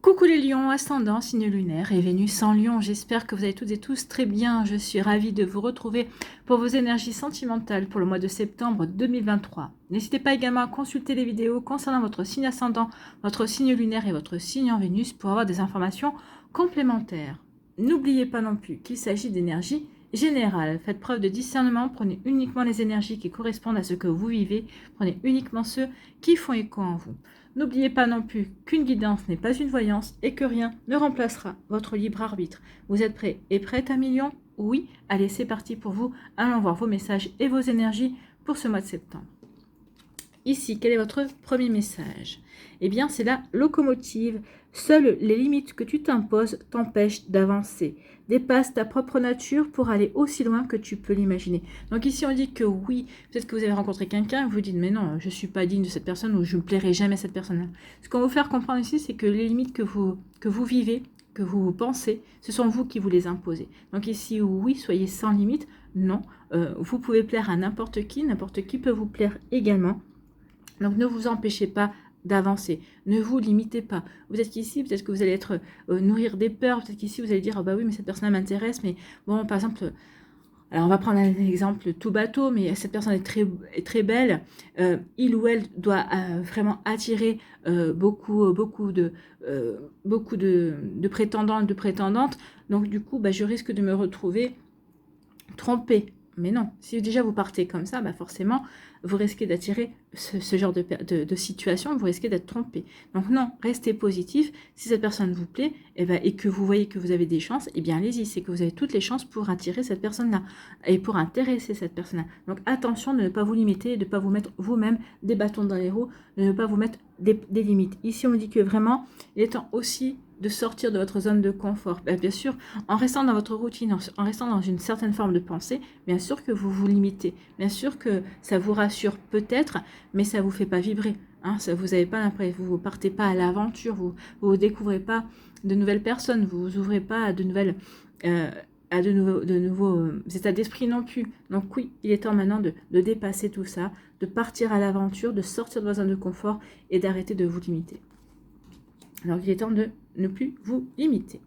Coucou les lions, ascendant, signe lunaire et Vénus en lion, j'espère que vous allez toutes et tous très bien. Je suis ravie de vous retrouver pour vos énergies sentimentales pour le mois de septembre 2023. N'hésitez pas également à consulter les vidéos concernant votre signe ascendant, votre signe lunaire et votre signe en Vénus pour avoir des informations complémentaires. N'oubliez pas non plus qu'il s'agit d'énergie générale. Faites preuve de discernement, prenez uniquement les énergies qui correspondent à ce que vous vivez, prenez uniquement ceux qui font écho en vous. N'oubliez pas non plus qu'une guidance n'est pas une voyance et que rien ne remplacera votre libre arbitre. Vous êtes prêts et prêtes à million? Oui, allez, c'est parti pour vous. Allons voir vos messages et vos énergies pour ce mois de septembre. Ici, quel est votre premier message? Eh bien, c'est la locomotive. Seules les limites que tu t'imposes t'empêchent d'avancer. Dépasse ta propre nature pour aller aussi loin que tu peux l'imaginer. Donc ici, on dit que oui, peut-être que vous avez rencontré quelqu'un et vous dites, mais non, je ne suis pas digne de cette personne ou je ne plairai jamais à cette personne-là. Ce qu'on veut faire comprendre ici, c'est que les limites que vous vivez, que vous pensez, ce sont vous qui vous les imposez. Donc ici, oui, soyez sans limite. Non, vous pouvez plaire à n'importe qui peut vous plaire également. Donc ne vous empêchez pas d'avancer, ne vous limitez pas. Vous êtes qu'ici, peut-être que vous allez être nourrir des peurs, peut-être qu'ici vous allez dire, ah bah oui, mais cette personne m'intéresse, mais bon, par exemple, alors on va prendre un exemple tout bateau, mais cette personne est très belle, il ou elle doit vraiment attirer beaucoup de prétendants et de prétendantes, donc du coup, bah, je risque de me retrouver trompée. Mais non, si déjà vous partez comme ça, bah forcément, vous risquez d'attirer ce genre de situation, vous risquez d'être trompé. Donc non, restez positif. Si cette personne vous plaît et que vous voyez que vous avez des chances, eh bien allez-y, c'est que vous avez toutes les chances pour attirer cette personne-là et pour intéresser cette personne-là. Donc attention de ne pas vous limiter, de ne pas vous mettre vous-même des bâtons dans les roues, de ne pas vous mettre des limites. Ici, on dit que vraiment, il est temps aussi de sortir de votre zone de confort. Bien sûr, en restant dans votre routine, en restant dans une certaine forme de pensée, bien sûr que vous vous limitez. Bien sûr que ça vous rassure peut-être, mais ça ne vous fait pas vibrer. Hein, ça, vous n'avez pas l'impression, vous ne partez pas à l'aventure, vous ne découvrez pas de nouvelles personnes, vous vous ouvrez pas à de nouvelles... à de nouveaux états d'esprit non plus. Donc oui, il est temps maintenant de dépasser tout ça, de partir à l'aventure, de sortir de votre zone de confort et d'arrêter de vous limiter. Alors il est temps de ne plus vous limiter.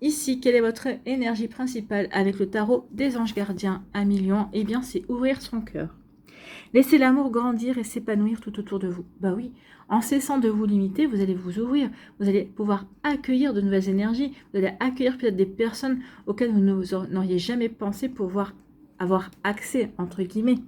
Ici, quelle est votre énergie principale avec le tarot des anges gardiens à million? Eh bien, c'est ouvrir son cœur. Laissez l'amour grandir et s'épanouir tout autour de vous. Bah oui, en cessant de vous limiter, vous allez vous ouvrir, vous allez pouvoir accueillir de nouvelles énergies, vous allez accueillir peut-être des personnes auxquelles vous n'auriez jamais pensé pouvoir avoir accès, entre guillemets.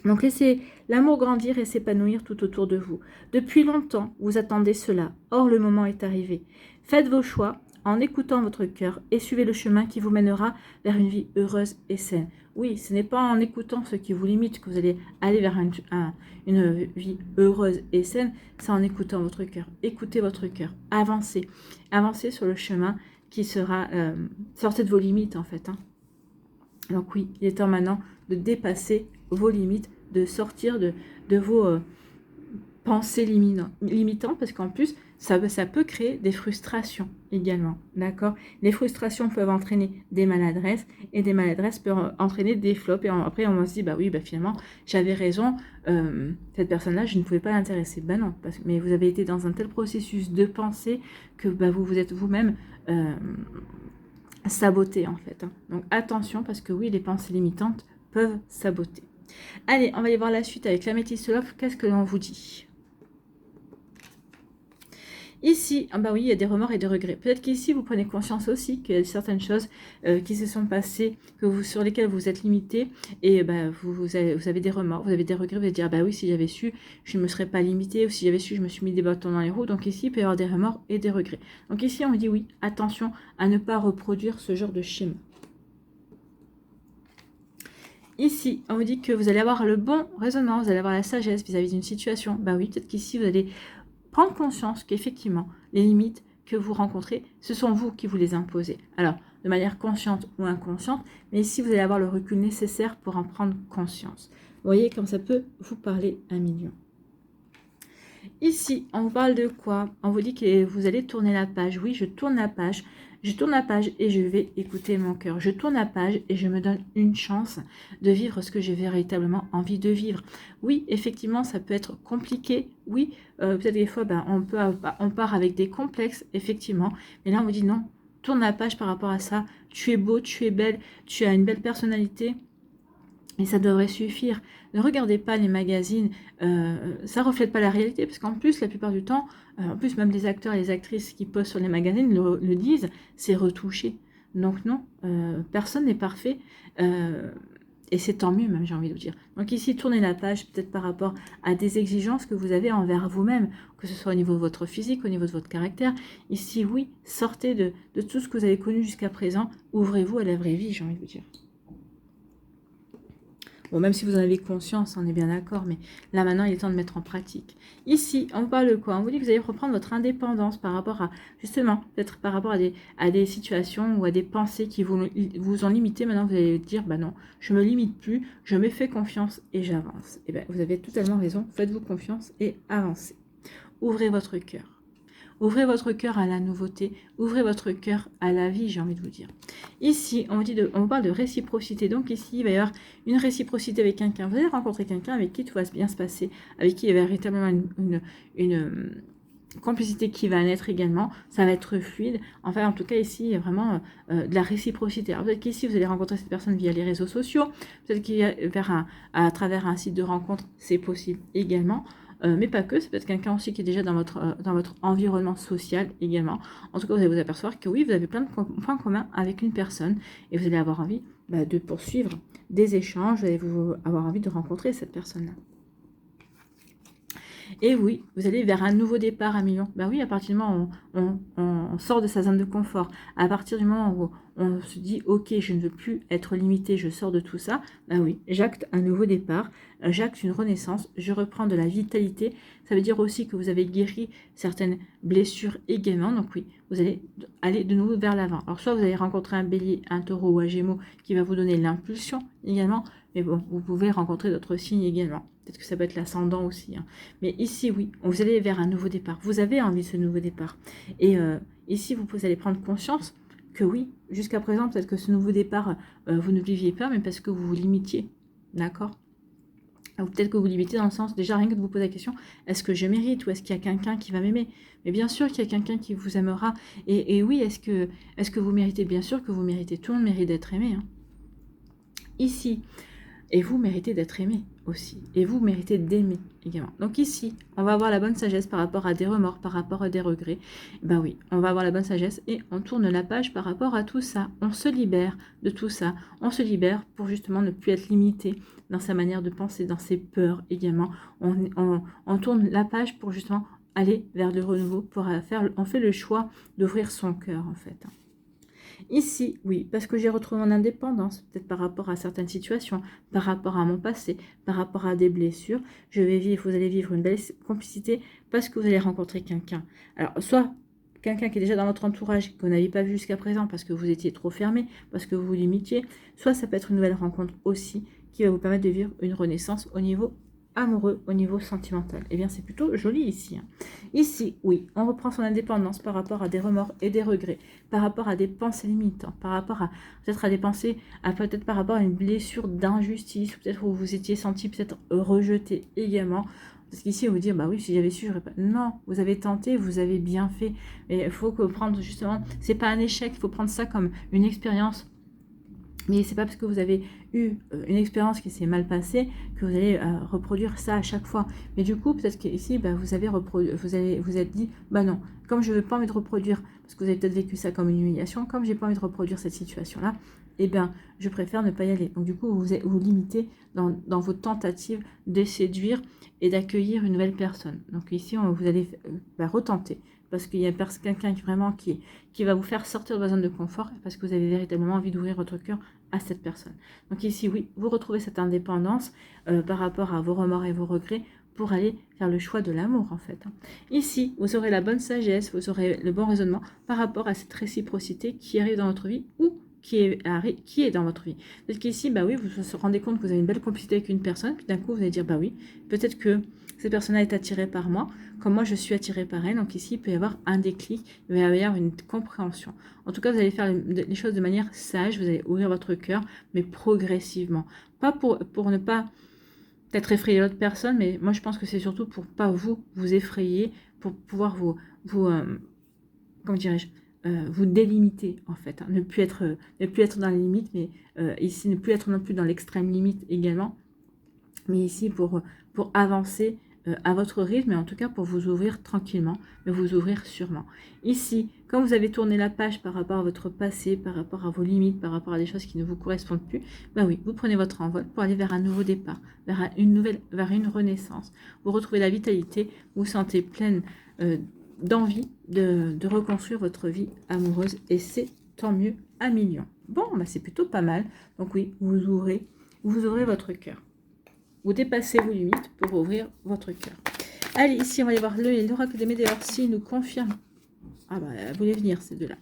Donc laissez l'amour grandir et s'épanouir tout autour de vous. Depuis longtemps, vous attendez cela. Or, le moment est arrivé. Faites vos choix en écoutant votre cœur et suivez le chemin qui vous mènera vers une vie heureuse et saine. Oui, ce n'est pas en écoutant ce qui vous limite que vous allez aller vers une vie heureuse et saine, c'est en écoutant votre cœur. Écoutez votre cœur. Avancez. Avancez sur le chemin qui sera... sortez de vos limites en fait. Hein. Donc oui, il est temps maintenant de dépasser vos limites, de sortir de vos pensées limitantes, parce qu'en plus, ça peut créer des frustrations également, d'accord? Les frustrations peuvent entraîner des maladresses, et des maladresses peuvent entraîner des flops, et après on se dit, bah oui, bah finalement, j'avais raison, cette personne-là, je ne pouvais pas l'intéresser. Bah non, mais vous avez été dans un tel processus de pensée que bah, vous êtes vous-même... saboter en fait. Hein. Donc attention parce que oui, les pensées limitantes peuvent saboter. Allez, on va aller voir la suite avec l'améthyste love. Qu'est-ce que l'on vous dit? Ici, ah bah oui, il y a des remords et des regrets. Peut-être qu'ici, vous prenez conscience aussi qu'il y a certaines choses qui se sont passées, sur lesquelles vous êtes limité, et bah, vous avez des remords, vous avez des regrets, vous allez dire, ah bah oui, si j'avais su, je ne me serais pas limité, ou si j'avais su, je me suis mis des bâtons dans les roues. Donc ici, il peut y avoir des remords et des regrets. Donc ici, on dit oui, attention à ne pas reproduire ce genre de schéma. Ici, on vous dit que vous allez avoir le bon raisonnement, vous allez avoir la sagesse vis-à-vis d'une situation. Bah oui, peut-être qu'ici, vous allez prendre conscience qu'effectivement, les limites que vous rencontrez, ce sont vous qui vous les imposez. Alors, de manière consciente ou inconsciente, mais ici, vous allez avoir le recul nécessaire pour en prendre conscience. Vous voyez comme ça peut vous parler un million. Ici, on vous parle de quoi? On vous dit que vous allez tourner la page. Oui, je tourne la page. Je tourne la page et je vais écouter mon cœur. Je tourne la page et je me donne une chance de vivre ce que j'ai véritablement envie de vivre. Oui, effectivement, ça peut être compliqué. Oui, peut-être des fois, on part avec des complexes, effectivement. Mais là, on vous dit non, tourne la page par rapport à ça. Tu es beau, tu es belle, tu as une belle personnalité. Et ça devrait suffire. Ne regardez pas les magazines, ça reflète pas la réalité, parce qu'en plus, la plupart du temps, en plus même les acteurs et les actrices qui postent sur les magazines le disent, c'est retouché. Donc non, personne n'est parfait, et c'est tant mieux même, j'ai envie de vous dire. Donc ici, tournez la page peut-être par rapport à des exigences que vous avez envers vous-même, que ce soit au niveau de votre physique, au niveau de votre caractère. Ici, oui, sortez de tout ce que vous avez connu jusqu'à présent, ouvrez-vous à la vraie vie, j'ai envie de vous dire. Bon, même si vous en avez conscience, on est bien d'accord, mais là maintenant, il est temps de mettre en pratique. Ici, on vous parle de quoi? On vous dit que vous allez reprendre votre indépendance par rapport à, justement, peut-être par rapport à des situations ou à des pensées qui vous ont limité. Maintenant, vous allez dire, bah non, je me limite plus, je me fais confiance et j'avance. Et bien, vous avez totalement raison, faites-vous confiance et avancez. Ouvrez votre cœur. Ouvrez votre cœur à la nouveauté, ouvrez votre cœur à la vie, j'ai envie de vous dire. Ici, on parle de réciprocité. Donc ici, il va y avoir une réciprocité avec quelqu'un. Vous allez rencontrer quelqu'un avec qui tout va bien se passer, avec qui il y a véritablement une complicité qui va naître également. Ça va être fluide. Enfin, en tout cas, ici, il y a vraiment de la réciprocité. Alors, peut-être qu'ici, vous allez rencontrer cette personne via les réseaux sociaux. Peut-être qu'il y a à travers un site de rencontre, c'est possible également. Mais pas que, c'est peut-être quelqu'un aussi qui est déjà dans votre environnement social également. En tout cas, vous allez vous apercevoir que oui, vous avez plein de points communs avec une personne et vous allez avoir envie de poursuivre des échanges, vous allez avoir envie de rencontrer cette personne-là. Et oui, vous allez vers un nouveau départ à million. Ben oui, à partir du moment où on sort de sa zone de confort, à partir du moment où on se dit, ok, je ne veux plus être limité, je sors de tout ça, ben oui, j'acte un nouveau départ, j'acte une renaissance, je reprends de la vitalité. Ça veut dire aussi que vous avez guéri certaines blessures également. Donc oui, vous allez aller de nouveau vers l'avant. Alors soit vous allez rencontrer un bélier, un taureau ou un gémeau qui va vous donner l'impulsion également, mais bon, vous pouvez rencontrer d'autres signes également. Peut-être que ça peut être l'ascendant aussi. Hein. Mais ici, oui, vous allez vers un nouveau départ. Vous avez envie de ce nouveau départ. Et ici, vous allez prendre conscience que oui, jusqu'à présent, peut-être que ce nouveau départ, vous ne viviez pas, mais parce que vous vous limitiez. D'accord? Ou peut-être que vous limitez dans le sens, déjà rien que de vous poser la question, est-ce que je mérite ou est-ce qu'il y a quelqu'un qui va m'aimer? Mais bien sûr qu'il y a quelqu'un qui vous aimera. Et oui, est-ce que vous méritez? Bien sûr que vous méritez. Tout le monde mérite d'être aimé. Hein. Ici, et vous méritez d'être aimé aussi. Et vous méritez d'aimer également. Donc ici, on va avoir la bonne sagesse par rapport à des remords, par rapport à des regrets. Ben oui, on va avoir la bonne sagesse et on tourne la page par rapport à tout ça. On se libère de tout ça. On se libère pour justement ne plus être limité dans sa manière de penser, dans ses peurs également. On tourne la page pour justement aller vers le renouveau, on fait le choix d'ouvrir son cœur en fait. Ici, oui, parce que j'ai retrouvé mon indépendance, peut-être par rapport à certaines situations, par rapport à mon passé, par rapport à des blessures. Vous allez vivre une belle complicité parce que vous allez rencontrer quelqu'un. Alors, soit quelqu'un qui est déjà dans votre entourage, que vous n'aviez pas vu jusqu'à présent parce que vous étiez trop fermé, parce que vous vous limitiez, soit ça peut être une nouvelle rencontre aussi qui va vous permettre de vivre une renaissance au niveau amoureux, au niveau sentimental. Eh bien, c'est plutôt joli ici. Hein. Ici, oui, on reprend son indépendance par rapport à des remords et des regrets, par rapport à des pensées limitantes, par rapport à peut-être à des pensées, peut-être par rapport à une blessure d'injustice, peut-être où vous vous étiez senti peut-être rejeté également. Parce qu'ici, on vous dit, bah oui, si j'avais su, j'aurais pas. Non, vous avez tenté, vous avez bien fait. Mais il faut prendre justement, c'est pas un échec, il faut prendre ça comme une expérience. Mais c'est pas parce que vous avez eu une expérience qui s'est mal passée que vous allez reproduire ça à chaque fois. Mais du coup, peut-être qu'ici, vous êtes dit, bah non, comme je veux pas envie de reproduire, parce que vous avez peut-être vécu ça comme une humiliation, comme j'ai pas envie de reproduire cette situation-là, eh bien, je préfère ne pas y aller. Donc du coup, vous limitez dans vos tentatives de séduire et d'accueillir une nouvelle personne. Donc ici, vous allez retenter. Parce qu'il y a quelqu'un qui va vous faire sortir de votre zone de confort parce que vous avez véritablement envie d'ouvrir votre cœur à cette personne. Donc ici, oui, vous retrouvez cette indépendance par rapport à vos remords et vos regrets pour aller faire le choix de l'amour, en fait. Ici, vous aurez la bonne sagesse, vous aurez le bon raisonnement par rapport à cette réciprocité qui arrive dans votre vie ou qui est dans votre vie. Peut-être qu'ici, oui, vous vous rendez compte que vous avez une belle complicité avec une personne, puis d'un coup, vous allez dire, oui, peut-être que cette personne-là est attirée par moi, comme moi je suis attirée par elle. Donc ici, il peut y avoir un déclic, il va y avoir une compréhension. En tout cas, vous allez faire les choses de manière sage, vous allez ouvrir votre cœur, mais progressivement. Pas pour ne pas peut-être effrayer l'autre personne, mais moi je pense que c'est surtout pour pas vous effrayer, pour pouvoir comment dirais-je, vous délimiter en fait, hein. Ne plus être dans les limites, mais ici ne plus être non plus dans l'extrême limite également, mais ici pour avancer à votre rythme, et en tout cas pour vous ouvrir tranquillement, mais vous ouvrir sûrement. Ici, quand vous avez tourné la page par rapport à votre passé, par rapport à vos limites, par rapport à des choses qui ne vous correspondent plus, ben oui, vous prenez votre envol pour aller vers un nouveau départ, vers une renaissance. Vous retrouvez la vitalité, vous vous sentez pleine d'envie de reconstruire votre vie amoureuse, et c'est tant mieux à million. Bon, ben c'est plutôt pas mal. Donc oui, vous ouvrez votre cœur. Vous dépassez vos limites pour ouvrir votre cœur. Allez, ici, on va aller voir l'oracle des météores s'il nous confirme. Ah bah, elle voulait venir, ces deux-là.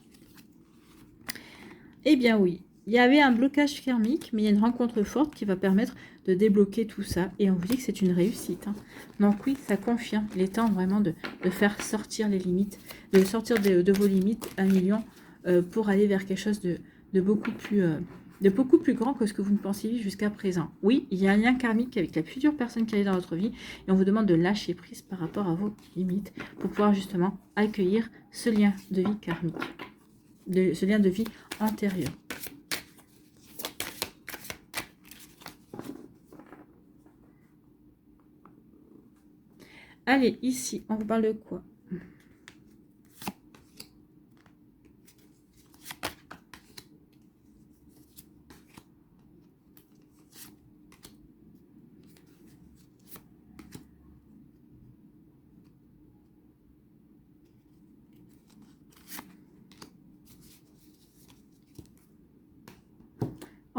Eh bien oui, il y avait un blocage karmique, mais il y a une rencontre forte qui va permettre de débloquer tout ça. Et on vous dit que c'est une réussite, hein. Donc oui, ça confirme. Il est temps vraiment de faire sortir les limites, de sortir de vos limites à million pour aller vers quelque chose de beaucoup plus grand que ce que vous ne pensiez jusqu'à présent. Oui, il y a un lien karmique avec la future personne qui est dans votre vie, et on vous demande de lâcher prise par rapport à vos limites pour pouvoir justement accueillir ce lien de vie karmique, ce lien de vie antérieur. Allez, ici, on vous parle de quoi ?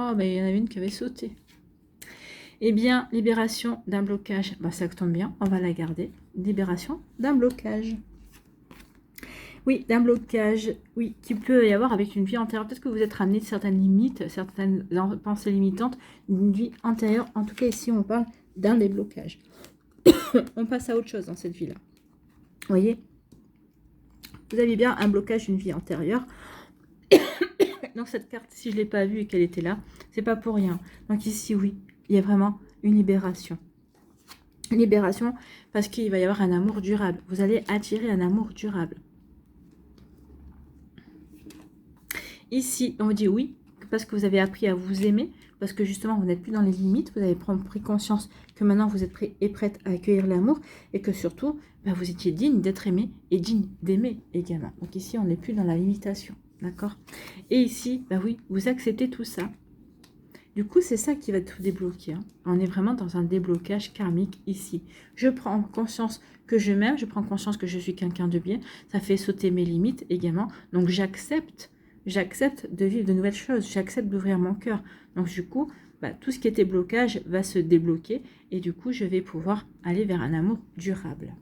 Oh, ben il y en avait une qui avait sauté. Eh bien, libération d'un blocage. Bah, ça tombe bien, on va la garder. Libération d'un blocage. Oui, d'un blocage, oui, qui peut y avoir avec une vie antérieure. Peut-être que vous êtes ramené de certaines limites, certaines pensées limitantes, d'une vie antérieure. En tout cas, ici, on parle d'un déblocage. On passe à autre chose dans cette vie-là. Vous voyez, vous aviez bien un blocage d'une vie antérieure. Donc cette carte, si je ne l'ai pas vue et qu'elle était là, c'est pas pour rien. Donc ici, oui, il y a vraiment une libération. Une libération parce qu'il va y avoir un amour durable. Vous allez attirer un amour durable. Ici, on vous dit oui, parce que vous avez appris à vous aimer, parce que justement, vous n'êtes plus dans les limites, vous avez pris conscience que maintenant, vous êtes prêt et prête à accueillir l'amour, et que surtout, bah, vous étiez digne d'être aimé et digne d'aimer également. Donc ici, on n'est plus dans la limitation. D'accord? Et ici, bah oui, vous acceptez tout ça. Du coup, c'est ça qui va tout débloquer, hein. On est vraiment dans un déblocage karmique ici. Je prends conscience que je m'aime, je prends conscience que je suis quelqu'un de bien. Ça fait sauter mes limites également. Donc, j'accepte de vivre de nouvelles choses. J'accepte d'ouvrir mon cœur. Donc, du coup, bah, tout ce qui était blocage va se débloquer. Et du coup, je vais pouvoir aller vers un amour durable.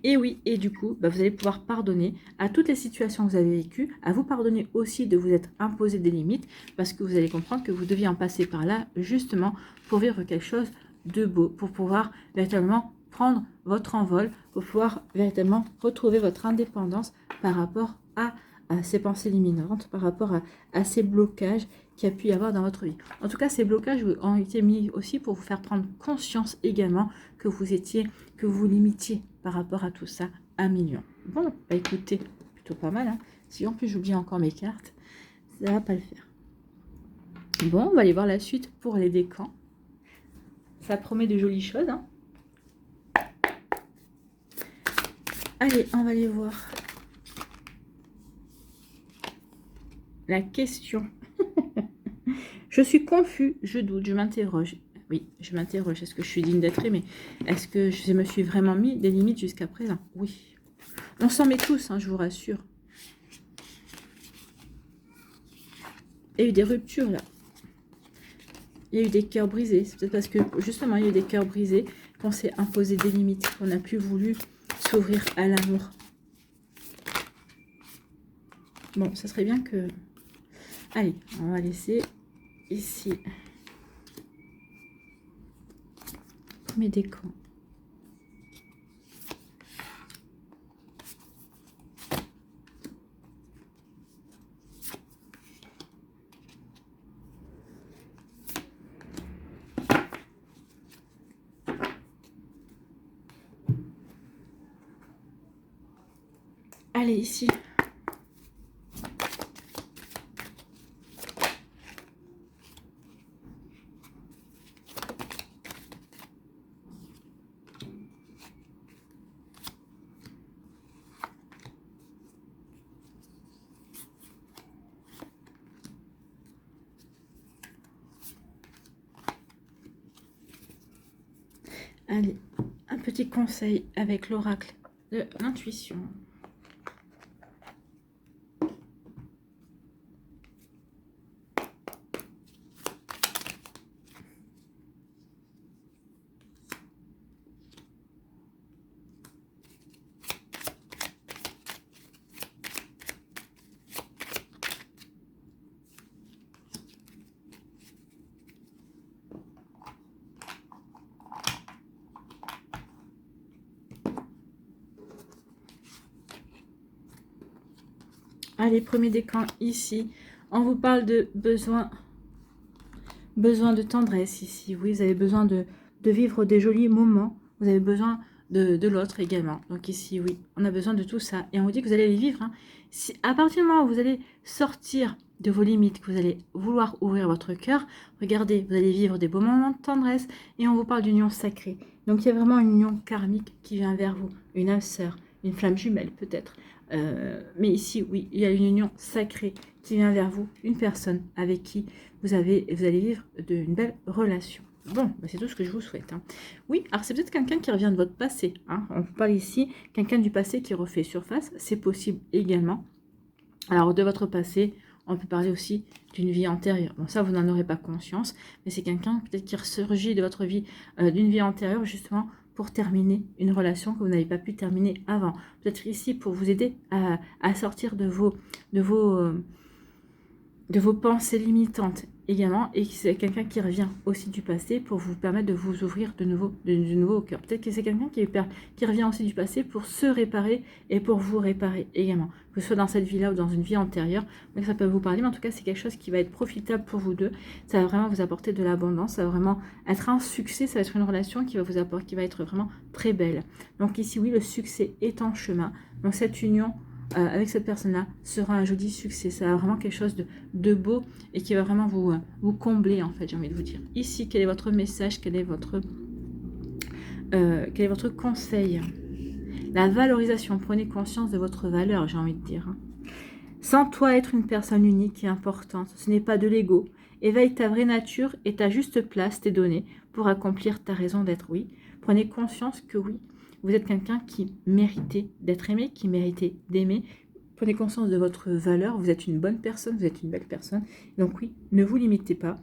Et oui, et du coup, bah, vous allez pouvoir pardonner à toutes les situations que vous avez vécues, à vous pardonner aussi de vous être imposé des limites, parce que vous allez comprendre que vous deviez en passer par là, justement, pour vivre quelque chose de beau, pour pouvoir véritablement prendre votre envol, pour pouvoir véritablement retrouver votre indépendance par rapport à ces pensées limitantes, par rapport à ces blocages qu'il y a pu y avoir dans votre vie. En tout cas, ces blocages ont été mis aussi pour vous faire prendre conscience également que vous limitiez par rapport à tout ça à million. Bon, bah écoutez, plutôt pas mal, hein. Si en plus j'oublie encore mes cartes, ça va pas le faire. Bon, on va aller voir la suite pour les décans. Ça promet de jolies choses, hein. Allez, on va aller voir la question. Je suis confus, je doute, je m'interroge. Oui, je m'interroge. Est-ce que je suis digne d'être aimée? Est-ce que je me suis vraiment mis des limites jusqu'à présent? Oui. On s'en met tous, hein, je vous rassure. Il y a eu des ruptures, là. Il y a eu des cœurs brisés. C'est peut-être parce que, justement, il y a eu des cœurs brisés qu'on s'est imposé des limites, qu'on n'a plus voulu s'ouvrir à l'amour. Bon, ça serait bien que... Allez, on va laisser ici... mes décans. Allez, ici. Allez, un petit conseil avec l'oracle de l'intuition. Allez, premier décan ici. On vous parle de besoin de tendresse ici. Oui, vous avez besoin de vivre des jolis moments. Vous avez besoin de l'autre également. Donc ici, oui, on a besoin de tout ça. Et on vous dit que vous allez les vivre. Hein. Si, à partir du moment où vous allez sortir de vos limites, que vous allez vouloir ouvrir votre cœur, regardez, vous allez vivre des beaux moments de tendresse. Et on vous parle d'union sacrée. Donc il y a vraiment une union karmique qui vient vers vous. Une âme sœur, une flamme jumelle peut-être. Mais ici, oui, il y a une union sacrée qui vient vers vous, une personne avec qui vous allez vivre une belle relation. Bon, bah c'est tout ce que je vous souhaite. Hein. Oui, alors c'est peut-être quelqu'un qui revient de votre passé. Hein. On parle ici, quelqu'un du passé qui refait surface, c'est possible également. Alors de votre passé, on peut parler aussi d'une vie antérieure. Bon, ça, vous n'en aurez pas conscience, mais c'est quelqu'un peut-être qui ressurgit de votre vie, d'une vie antérieure, justement, pour terminer une relation que vous n'avez pas pu terminer avant. Peut-être ici pour vous aider à sortir de vos pensées limitantes également, et c'est quelqu'un qui revient aussi du passé pour vous permettre de vous ouvrir de nouveau au cœur. Peut-être que c'est quelqu'un qui revient aussi du passé pour se réparer et pour vous réparer également, que ce soit dans cette vie-là ou dans une vie antérieure. Donc ça peut vous parler, mais en tout cas c'est quelque chose qui va être profitable pour vous deux. Ça va vraiment vous apporter de l'abondance, ça va vraiment être un succès, ça va être une relation qui va vous apporter, qui va être vraiment très belle. Donc ici oui, le succès est en chemin. Donc cette union avec cette personne-là sera un joli succès. Ça va vraiment quelque chose de beau et qui va vraiment vous combler, en fait, j'ai envie de vous dire. Ici, quel est votre message? Quel est votre conseil? La valorisation. Prenez conscience de votre valeur, j'ai envie de dire. Hein. Sans toi être une personne unique et importante, ce n'est pas de l'ego. Éveille ta vraie nature et ta juste place t'est donnée pour accomplir ta raison d'être. Oui, prenez conscience que oui, vous êtes quelqu'un qui méritait d'être aimé, qui méritait d'aimer. Prenez conscience de votre valeur. Vous êtes une bonne personne, vous êtes une belle personne. Donc oui, ne vous limitez pas.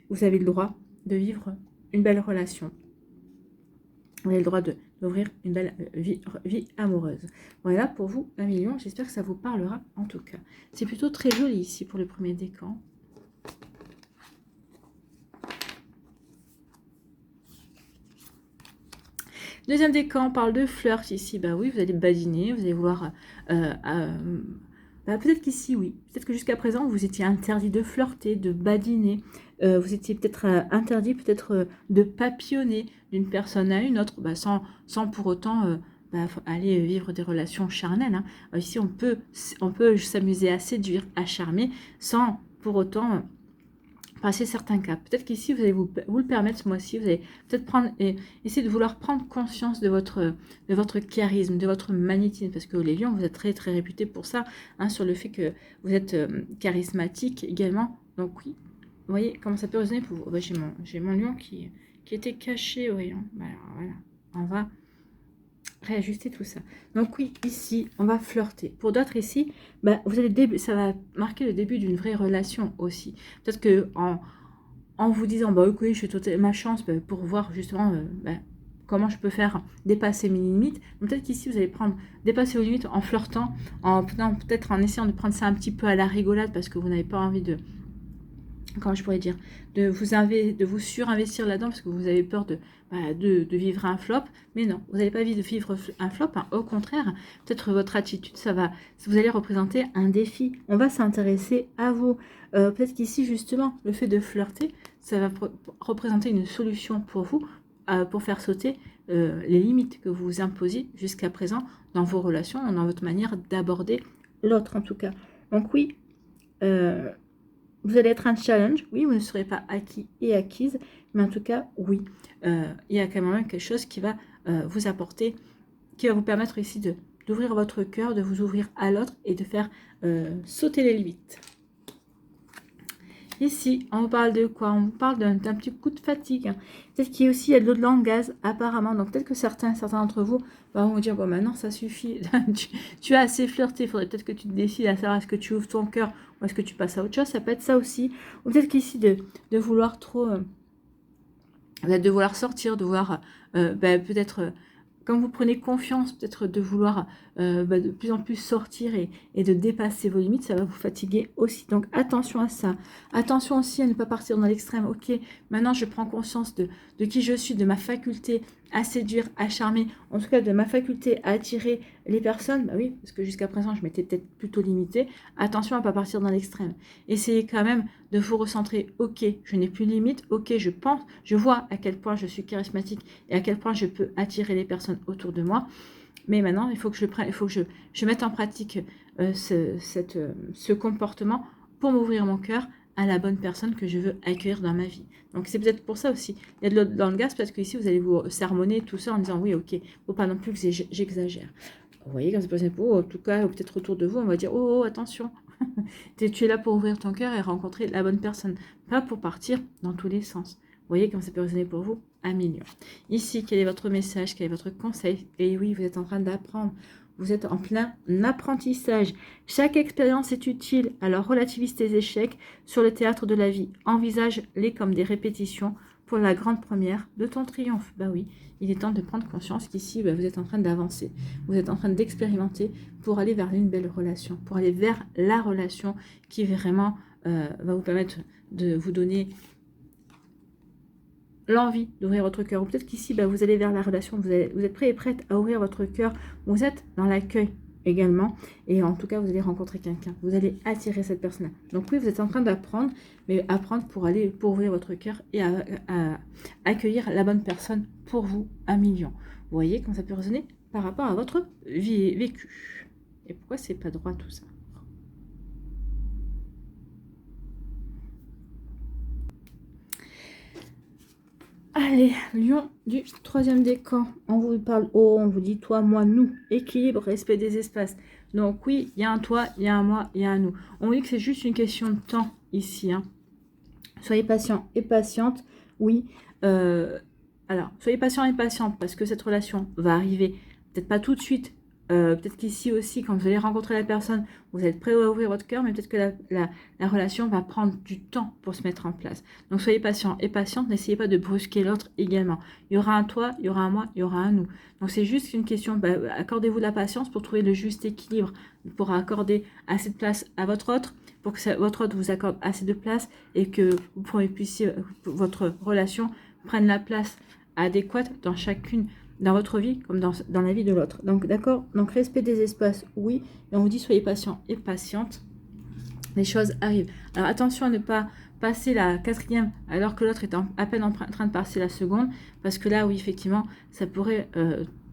Vous avez le droit de vivre une belle relation. Vous avez le droit d'ouvrir une belle vie amoureuse. Voilà pour vous, un million. J'espère que ça vous parlera en tout cas. C'est plutôt très joli ici pour le premier décan. Deuxième décan, on parle de flirt ici. Bah oui, vous allez badiner, vous allez vouloir... peut-être qu'ici, oui. Peut-être que jusqu'à présent, vous étiez interdit de flirter, de badiner. Vous étiez peut-être interdit peut-être de papillonner d'une personne à une autre, sans pour autant aller vivre des relations charnelles. Hein. Ici, on peut s'amuser à séduire, à charmer, sans pour autant... passer certains cas. Peut-être qu'ici, vous allez vous le permettre ce mois-ci. Vous allez peut-être essayer de vouloir prendre conscience de votre charisme, de votre magnétisme. Parce que les lions, vous êtes très, très réputés pour ça. Hein, sur le fait que vous êtes charismatique également. Donc oui, vous voyez comment ça peut résonner pour vous. J'ai mon lion qui était caché. Voyons. Voilà. On va réajuster tout ça. Donc oui, ici, on va flirter. Pour d'autres ici, vous allez ça va marquer le début d'une vraie relation aussi. Peut-être que en vous disant, ok, je suis ma chance pour voir justement comment je peux faire dépasser mes limites. Peut-être qu'ici, vous allez dépasser vos limites en flirtant, peut-être en essayant de prendre ça un petit peu à la rigolade parce que vous n'avez pas envie de... Comment je pourrais dire, de vous surinvestir là-dedans parce que vous avez peur de vivre un flop. Mais non, vous n'avez pas envie de vivre un flop. Hein. Au contraire, peut-être votre attitude, vous allez représenter un défi. On va s'intéresser à vous. Peut-être qu'ici, justement, le fait de flirter, ça va représenter une solution pour vous pour faire sauter les limites que vous vous imposiez jusqu'à présent dans vos relations, dans votre manière d'aborder l'autre en tout cas. Donc oui, vous allez être un challenge, oui, vous ne serez pas acquis et acquise, mais en tout cas, oui, il y a quand même quelque chose qui va vous apporter, qui va vous permettre ici d'ouvrir votre cœur, de vous ouvrir à l'autre et de faire sauter les limites. Ici, on vous parle de quoi? On vous parle d'un petit coup de fatigue. Peut-être qu'il y a aussi de l'eau de langage, apparemment. Donc, peut-être que certains d'entre vous vont vous dire, bon, maintenant, ça suffit. tu as assez flirté. Il faudrait peut-être que tu te décides à savoir est-ce que tu ouvres ton cœur ou est-ce que tu passes à autre chose. Ça peut être ça aussi. Ou peut-être qu'ici, de vouloir trop... de vouloir sortir, de vouloir peut-être... quand vous prenez confiance, peut-être de vouloir de plus en plus sortir et de dépasser vos limites, ça va vous fatiguer aussi. Donc attention à ça. Attention aussi à ne pas partir dans l'extrême. Ok, maintenant je prends conscience de qui je suis, de ma faculté à séduire, à charmer, en tout cas de ma faculté à attirer les personnes. Bah oui, parce que jusqu'à présent je m'étais peut-être plutôt limitée. Attention à ne pas partir dans l'extrême. Essayez quand même de vous recentrer. Ok, je n'ai plus de limite. Ok, je pense, je vois à quel point je suis charismatique et à quel point je peux attirer les personnes autour de moi. Mais maintenant, il faut que je mette en pratique ce comportement pour m'ouvrir mon cœur à la bonne personne que je veux accueillir dans ma vie. Donc c'est peut-être pour ça aussi. Il y a de l'eau dans le gaz parce que ici vous allez vous sermonner tout ça en disant oui, ok, faut pas non plus que j'exagère. Vous voyez, quand c'est passé pour, en tout cas, ou peut-être autour de vous, on va dire oh attention. Tu es là pour ouvrir ton cœur et rencontrer la bonne personne, pas pour partir dans tous les sens. Vous voyez comme ça peut résonner pour vous? Un million. Ici, quel est votre message? Quel est votre conseil? Et oui, vous êtes en train d'apprendre. Vous êtes en plein apprentissage. Chaque expérience est utile, alors relativise tes échecs sur le théâtre de la vie. Envisage-les comme des répétitions pour la grande première de ton triomphe. Bah oui, il est temps de prendre conscience qu'ici, vous êtes en train d'avancer. Vous êtes en train d'expérimenter pour aller vers une belle relation, pour aller vers la relation qui vraiment va vous permettre de vous donner l'envie d'ouvrir votre cœur. Ou peut-être qu'ici, vous allez vers la relation, vous êtes prêt et prête à ouvrir votre cœur. Vous êtes dans l'accueil également. Et en tout cas, vous allez rencontrer quelqu'un. Vous allez attirer cette personne-là. Donc oui, vous êtes en train d'apprendre, mais apprendre pour ouvrir votre cœur et à accueillir la bonne personne pour vous, un million. Vous voyez comment ça peut résonner par rapport à votre vie vécue. Et pourquoi c'est pas droit tout ça? Allez, lion du troisième décan. On vous parle on vous dit toi, moi, nous. Équilibre, respect des espaces. Donc oui, il y a un toi, il y a un moi, il y a un nous. On vous dit que c'est juste une question de temps ici. Soyez patient et patiente. Oui. Alors, soyez patient et patiente parce que cette relation va arriver. Peut-être pas tout de suite. Peut-être qu'ici aussi, quand vous allez rencontrer la personne, vous êtes prêt à ouvrir votre cœur, mais peut-être que la relation va prendre du temps pour se mettre en place. Donc soyez patient et patiente, n'essayez pas de brusquer l'autre également. Il y aura un toi, il y aura un moi, il y aura un nous. Donc c'est juste une question, accordez-vous de la patience pour trouver le juste équilibre, pour accorder assez de place à votre autre, pour que votre autre vous accorde assez de place et que vous puissiez, votre relation prenne la place adéquate dans votre vie comme dans la vie de l'autre. Donc d'accord, donc respect des espaces, oui, et on vous dit soyez patient et patiente, les choses arrivent. Alors attention à ne pas passer la quatrième alors que l'autre est à peine en train de passer la seconde, parce que là oui effectivement ça pourrait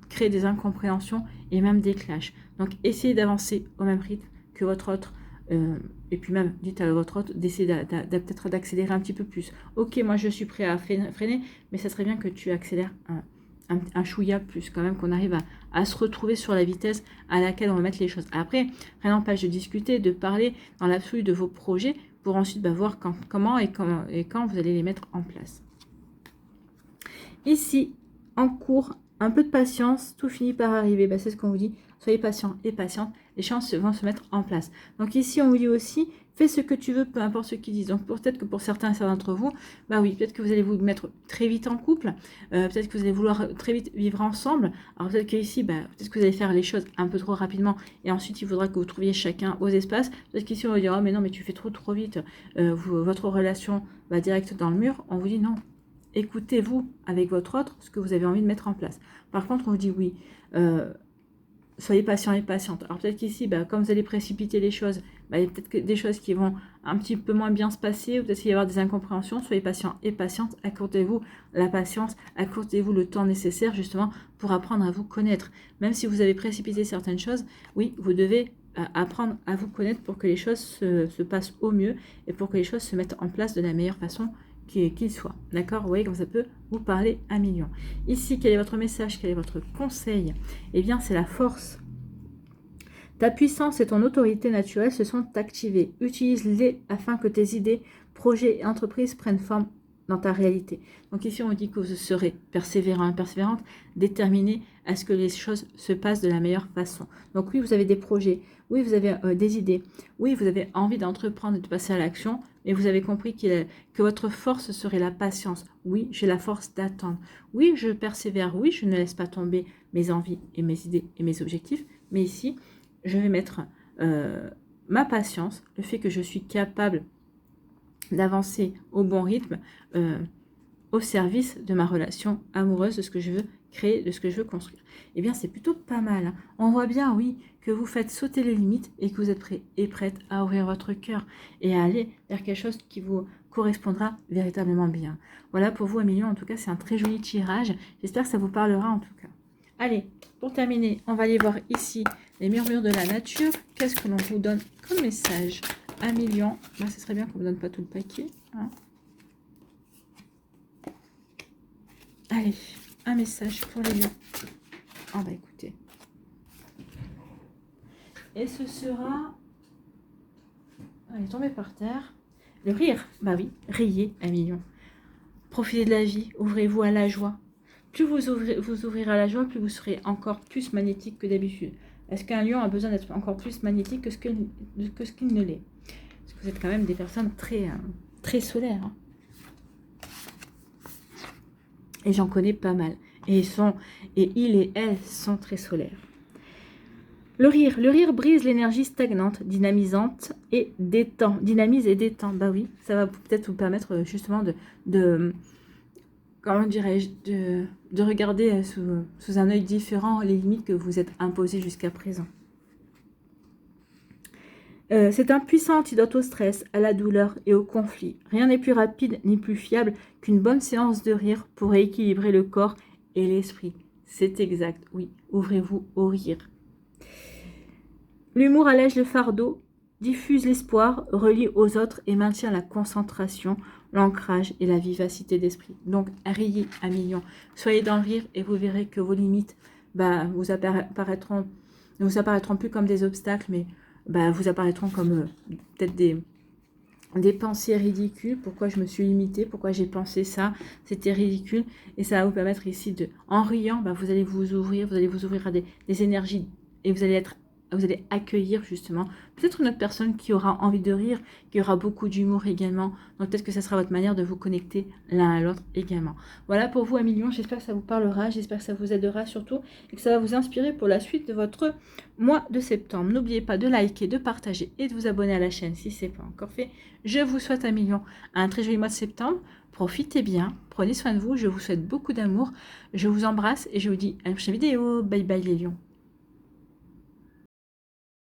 créer des incompréhensions et même des clashs. Donc essayez d'avancer au même rythme que votre autre. Et puis même, dites à votre autre d'essayer peut-être d'accélérer un petit peu plus. Ok, moi je suis prêt à freiner, mais ça serait bien que tu accélères un chouïa plus, quand même, qu'on arrive à se retrouver sur la vitesse à laquelle on va mettre les choses. Après, rien n'empêche de discuter, de parler dans l'absolu de vos projets pour ensuite voir comment et quand vous allez les mettre en place. Ici, en cours, un peu de patience, tout finit par arriver. C'est ce qu'on vous dit. Soyez patient et patiente, les chances vont se mettre en place. Donc ici, on vous dit aussi, fais ce que tu veux, peu importe ce qu'ils disent. Donc peut-être que pour certains d'entre vous, oui, peut-être que vous allez vous mettre très vite en couple, peut-être que vous allez vouloir très vite vivre ensemble. Alors peut-être qu'ici, peut-être que vous allez faire les choses un peu trop rapidement et ensuite il faudra que vous trouviez chacun vos espaces. Peut-être qu'ici, on va dire, oh mais non, mais tu fais trop vite, votre relation va direct dans le mur. On vous dit non. Écoutez-vous avec votre autre ce que vous avez envie de mettre en place. Par contre, on vous dit oui, soyez patient et patiente. Alors peut-être qu'ici, bah, comme vous allez précipiter les choses, bah, il y a peut-être des choses qui vont un petit peu moins bien se passer, ou peut-être qu'il va y avoir des incompréhensions. Soyez patient et patiente, accordez-vous la patience, accordez-vous le temps nécessaire justement pour apprendre à vous connaître. Même si vous avez précipité certaines choses, oui, vous devez apprendre à vous connaître pour que les choses se passent au mieux et pour que les choses se mettent en place de la meilleure façon qu'il soit. D'accord? Vous voyez comme ça peut vous parler à millions. Ici, quel est votre message? Quel est votre conseil? Eh bien, c'est la force. Ta puissance et ton autorité naturelle se sont activées. Utilise-les afin que tes idées, projets et entreprises prennent forme dans ta réalité. Donc ici, on dit que vous serez persévérant, persévérante, déterminé à ce que les choses se passent de la meilleure façon. Donc oui, vous avez des projets, oui, vous avez des idées, oui, vous avez envie d'entreprendre et de passer à l'action, mais vous avez compris que votre force serait la patience. Oui, j'ai la force d'attendre. Oui, je persévère. Oui, je ne laisse pas tomber mes envies et mes idées et mes objectifs. Mais ici, je vais mettre ma patience, le fait que je suis capable d'avancer au bon rythme au service de ma relation amoureuse, de ce que je veux créer, de ce que je veux construire. Eh bien, c'est plutôt pas mal. Hein. On voit bien, oui, que vous faites sauter les limites et que vous êtes prêt et prête à ouvrir votre cœur et à aller vers quelque chose qui vous correspondra véritablement bien. Voilà pour vous, Amélie. En tout cas, c'est un très joli tirage. J'espère que ça vous parlera en tout cas. Allez, pour terminer, on va aller voir ici les murmures de la nature. Qu'est-ce que l'on vous donne comme message? 1 million. Là, ce serait bien qu'on ne vous donne pas tout le paquet. Hein. Allez, un message pour les lions. Ah bah écoutez. Et ce sera... Elle est tombée par terre. Le rire. Bah oui, riez 1 million. Profitez de la vie, ouvrez-vous à la joie. Plus vous ouvrirez à la joie, plus vous serez encore plus magnétique que d'habitude. Est-ce qu'un lion a besoin d'être encore plus magnétique que ce qu'il ne l'est? Parce que vous êtes quand même des personnes très solaires. Hein. Et j'en connais pas mal. Et ils et elles sont très solaires. Le rire brise l'énergie stagnante, dynamisante et détend. Dynamise et détend. Bah oui, ça va peut-être vous permettre justement comment dirais-je, de regarder sous un œil différent les limites que vous êtes imposées jusqu'à présent. C'est un puissant antidote au stress, à la douleur et au conflit. Rien n'est plus rapide ni plus fiable qu'une bonne séance de rire pour rééquilibrer le corps et l'esprit. C'est exact, oui. Ouvrez-vous au rire. L'humour allège le fardeau, diffuse l'espoir, relie aux autres et maintient la concentration, l'ancrage et la vivacité d'esprit. Donc, riez 1 million. Soyez dans le rire et vous verrez que vos limites ne vous apparaîtront plus comme des obstacles, mais vous apparaîtront comme peut-être des pensées ridicules. Pourquoi je me suis limitée? Pourquoi j'ai pensé ça? C'était ridicule. Et ça va vous permettre ici en riant, vous allez vous ouvrir à des énergies et vous allez accueillir justement peut-être une autre personne qui aura envie de rire, qui aura beaucoup d'humour également. Donc peut-être que ça sera votre manière de vous connecter l'un à l'autre également. Voilà pour vous 1 million, j'espère que ça vous parlera, j'espère que ça vous aidera surtout et que ça va vous inspirer pour la suite de votre mois de septembre. N'oubliez pas de liker, de partager et de vous abonner à la chaîne si ce n'est pas encore fait. Je vous souhaite 1 million, un très joli mois de septembre. Profitez bien, prenez soin de vous, je vous souhaite beaucoup d'amour, je vous embrasse et je vous dis à la prochaine vidéo. Bye bye les lions.